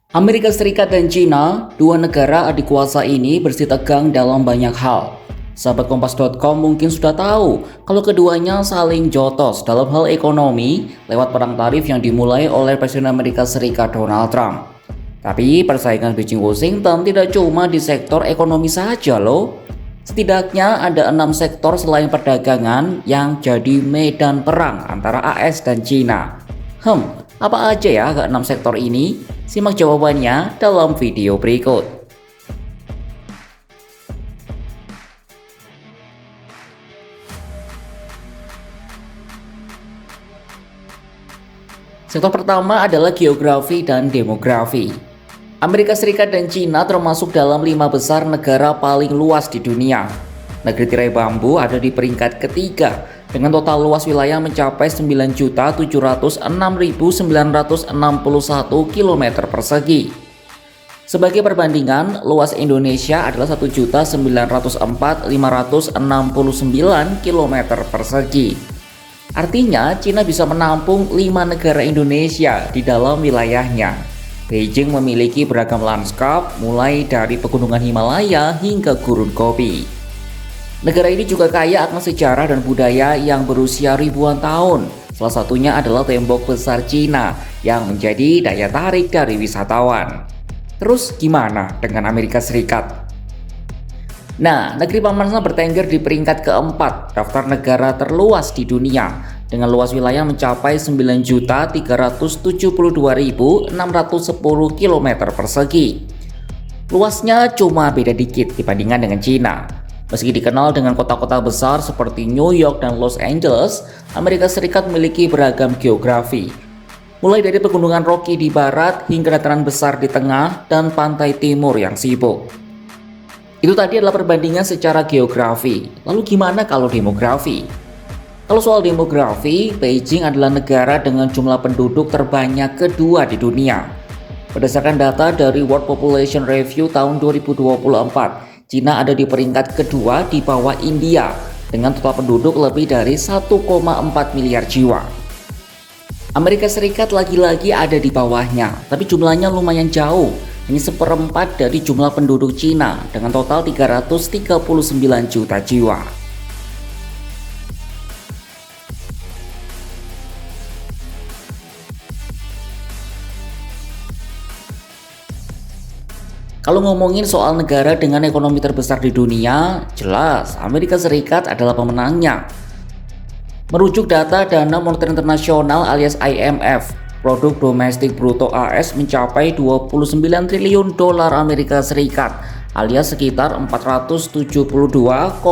Amerika Serikat dan China, dua negara adik kuasa ini bersih tegang dalam banyak hal. Sahabat Kompas.com mungkin sudah tahu kalau keduanya saling jotos dalam hal ekonomi lewat perang tarif yang dimulai oleh Presiden Amerika Serikat Donald Trump. Tapi persaingan Beijing-Washington tidak cuma di sektor ekonomi saja loh. Setidaknya ada 6 sektor selain perdagangan yang jadi medan perang antara AS dan China. Apa aja ya ke-6 sektor ini? Simak jawabannya dalam video berikut. Sektor pertama adalah geografi dan demografi. Amerika Serikat dan China termasuk dalam 5 besar negara paling luas di dunia. Negeri tirai bambu ada di peringkat ketiga dengan total luas wilayah mencapai 9.706.961 km persegi. Sebagai perbandingan, luas Indonesia adalah 1.904.569 km persegi. Artinya, China bisa menampung 5 negara Indonesia di dalam wilayahnya. Beijing memiliki beragam lanskap, mulai dari pegunungan Himalaya hingga gurun kopi. Negara ini juga kaya akan sejarah dan budaya yang berusia ribuan tahun. Salah satunya adalah tembok besar China yang menjadi daya tarik dari wisatawan. Terus gimana dengan Amerika Serikat? Nah, negeri Paman bertengger di peringkat keempat daftar negara terluas di dunia dengan luas wilayah mencapai 9.372.610 km persegi. Luasnya cuma beda dikit dibandingkan dengan China. Meski dikenal dengan kota-kota besar seperti New York dan Los Angeles, Amerika Serikat memiliki beragam geografi. Mulai dari pegunungan Rocky di barat hingga dataran besar di tengah dan pantai timur yang sibuk. Itu tadi adalah perbandingan secara geografi. Lalu gimana kalau demografi? Kalau soal demografi, Beijing adalah negara dengan jumlah penduduk terbanyak kedua di dunia. Berdasarkan data dari World Population Review tahun 2024, China ada di peringkat kedua di bawah India dengan total penduduk lebih dari 1,4 miliar jiwa. Amerika Serikat lagi-lagi ada di bawahnya, tapi jumlahnya lumayan jauh, hanya seperempat dari jumlah penduduk China dengan total 339 juta jiwa. Kalau ngomongin soal negara dengan ekonomi terbesar di dunia, jelas Amerika Serikat adalah pemenangnya. Merujuk data Dana Moneter Internasional alias IMF, produk domestik bruto AS mencapai 29 triliun dolar Amerika Serikat alias sekitar 472,82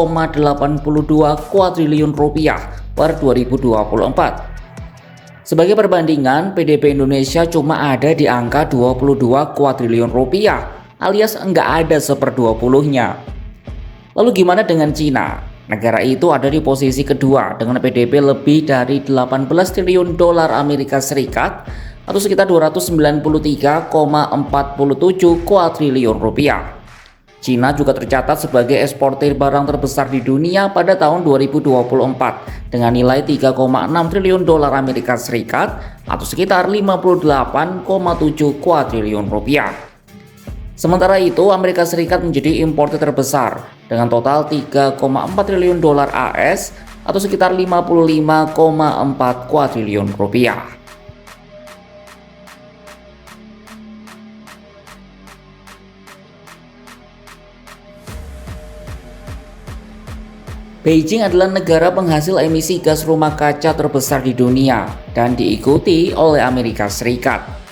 kuadriliun rupiah per 2024. Sebagai perbandingan, PDB Indonesia cuma ada di angka 22 kuadriliun rupiah alias enggak ada 1/20-nya. Lalu gimana dengan China? Negara itu ada di posisi kedua dengan PDB lebih dari 18 triliun dolar Amerika Serikat atau sekitar 293,47 kuadriliun rupiah. China juga tercatat sebagai eksportir barang terbesar di dunia pada tahun 2024 dengan nilai 3,6 triliun dolar Amerika Serikat atau sekitar 58,7 kuadriliun rupiah. Sementara itu, Amerika Serikat menjadi importer terbesar dengan total 3,4 triliun dolar AS atau sekitar 55,4 kuadriliun rupiah. Beijing adalah negara penghasil emisi gas rumah kaca terbesar di dunia dan diikuti oleh Amerika Serikat.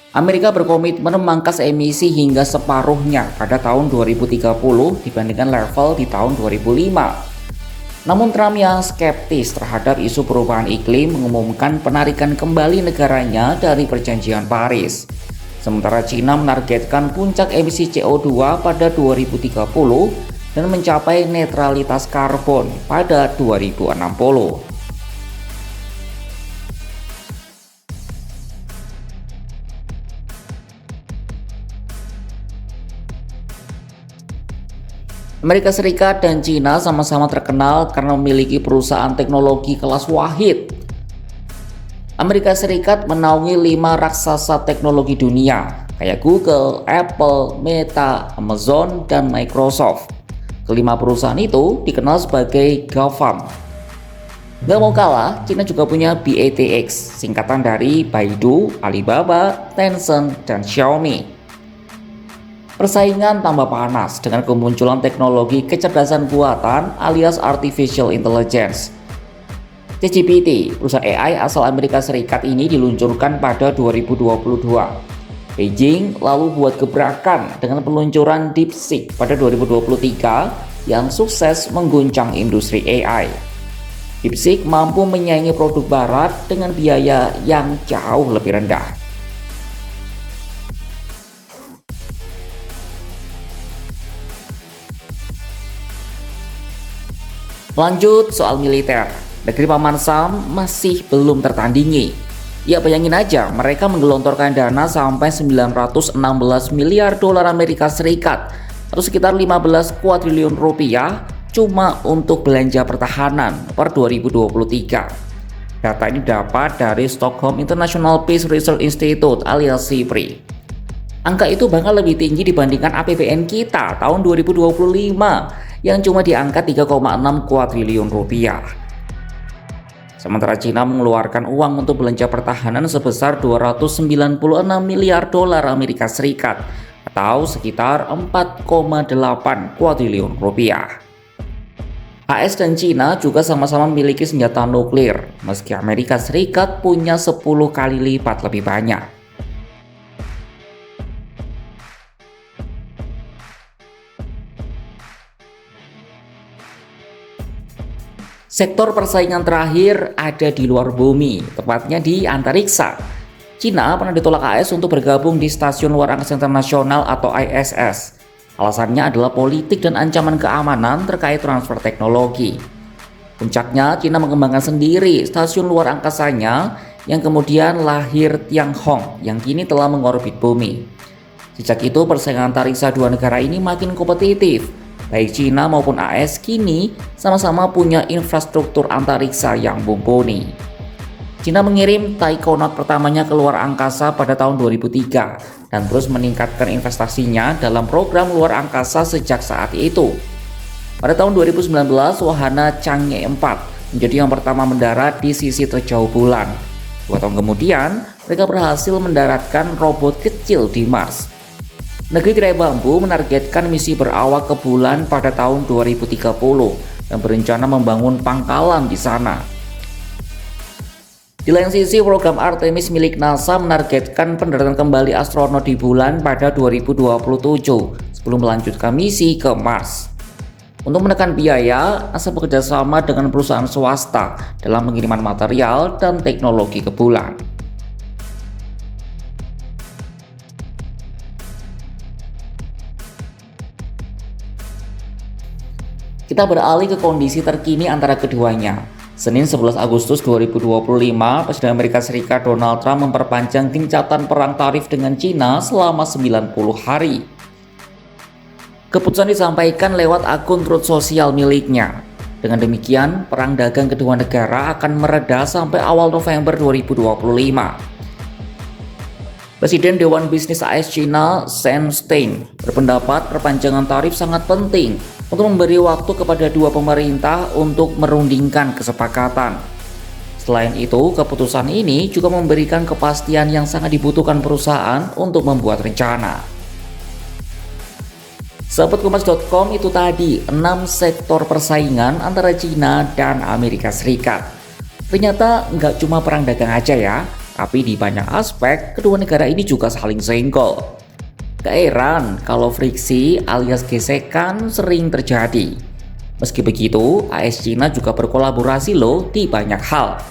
Amerika berkomitmen memangkas emisi hingga separuhnya pada tahun 2030 dibandingkan level di tahun 2005. Namun Trump yang skeptis terhadap isu perubahan iklim mengumumkan penarikan kembali negaranya dari perjanjian Paris. Sementara China menargetkan puncak emisi CO2 pada 2030 dan mencapai netralitas karbon pada 2060. Amerika Serikat dan China sama-sama terkenal karena memiliki perusahaan teknologi kelas wahid. Amerika Serikat menaungi 5 raksasa teknologi dunia, kayak Google, Apple, Meta, Amazon, dan Microsoft. Kelima perusahaan itu dikenal sebagai GAFAM. Gak mau kalah, Cina juga punya BATX, singkatan dari Baidu, Alibaba, Tencent, dan Xiaomi. Persaingan tambah panas dengan kemunculan teknologi kecerdasan buatan alias Artificial Intelligence. ChatGPT, perusahaan AI asal Amerika Serikat ini diluncurkan pada 2022. Beijing lalu buat gebrakan dengan peluncuran DeepSeek pada 2023 yang sukses mengguncang industri AI. DeepSeek mampu menyaingi produk barat dengan biaya yang jauh lebih rendah. Lanjut soal militer, negeri Paman Sam masih belum tertandingi. Ya bayangin aja, mereka menggelontorkan dana sampai 916 miliar dolar Amerika Serikat atau sekitar 15 kuadriliun rupiah cuma untuk belanja pertahanan per 2023. Data ini dapat dari Stockholm International Peace Research Institute alias SIPRI. Angka itu bahkan lebih tinggi dibandingkan APBN kita tahun 2025 yang cuma di angka 3,6 kuadriliun rupiah. Sementara Cina mengeluarkan uang untuk belanja pertahanan sebesar 296 miliar dolar Amerika Serikat atau sekitar 4,8 kuadriliun rupiah. AS dan Cina juga sama-sama memiliki senjata nuklir, meski Amerika Serikat punya 10 kali lipat lebih banyak. Sektor persaingan terakhir ada di luar bumi, tepatnya di antariksa. Cina pernah ditolak AS untuk bergabung di Stasiun Luar Angkasa Internasional atau ISS. Alasannya adalah politik dan ancaman keamanan terkait transfer teknologi. Puncaknya, Cina mengembangkan sendiri stasiun luar angkasanya yang kemudian lahir Tianhong yang kini telah mengorbit bumi. Sejak itu, persaingan antariksa dua negara ini makin kompetitif. Baik Cina maupun AS kini sama-sama punya infrastruktur antariksa yang mumpuni. Cina mengirim taikonaut pertamanya ke luar angkasa pada tahun 2003 dan terus meningkatkan investasinya dalam program luar angkasa sejak saat itu. Pada tahun 2019, wahana Chang'e 4 menjadi yang pertama mendarat di sisi terjauh bulan. 2 tahun kemudian, mereka berhasil mendaratkan robot kecil di Mars. Negeri Tirai Bambu menargetkan misi berawak ke bulan pada tahun 2030 dan berencana membangun pangkalan di sana. Di lain sisi, program Artemis milik NASA menargetkan pendaratan kembali astronot di bulan pada 2027 sebelum melanjutkan misi ke Mars. Untuk menekan biaya, NASA bekerjasama dengan perusahaan swasta dalam pengiriman material dan teknologi ke bulan. Kita beralih ke kondisi terkini antara keduanya. Senin 11 Agustus 2025, Presiden Amerika Serikat Donald Trump memperpanjang gencatan perang tarif dengan Cina selama 90 hari. Keputusan disampaikan lewat akun Truth Social miliknya. Dengan demikian, perang dagang kedua negara akan mereda sampai awal November 2025. Presiden Dewan Bisnis AS Cina, Shen Stein, berpendapat perpanjangan tarif sangat penting untuk memberi waktu kepada dua pemerintah untuk merundingkan kesepakatan. Selain itu, keputusan ini juga memberikan kepastian yang sangat dibutuhkan perusahaan untuk membuat rencana. Sahabat Kompas.com, itu tadi 6 sektor persaingan antara Cina dan Amerika Serikat. Ternyata nggak cuma perang dagang aja ya, tapi di banyak aspek kedua negara ini juga saling senggol. Gak heran kalau friksi alias gesekan sering terjadi. Meski begitu, AS Cina juga berkolaborasi loh di banyak hal.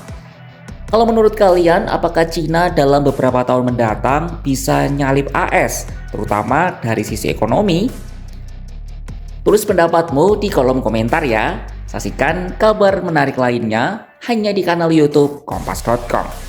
Kalau menurut kalian, apakah Cina dalam beberapa tahun mendatang bisa nyalip AS, terutama dari sisi ekonomi? Tulis pendapatmu di kolom komentar ya. Saksikan kabar menarik lainnya hanya di kanal YouTube Kompas.com.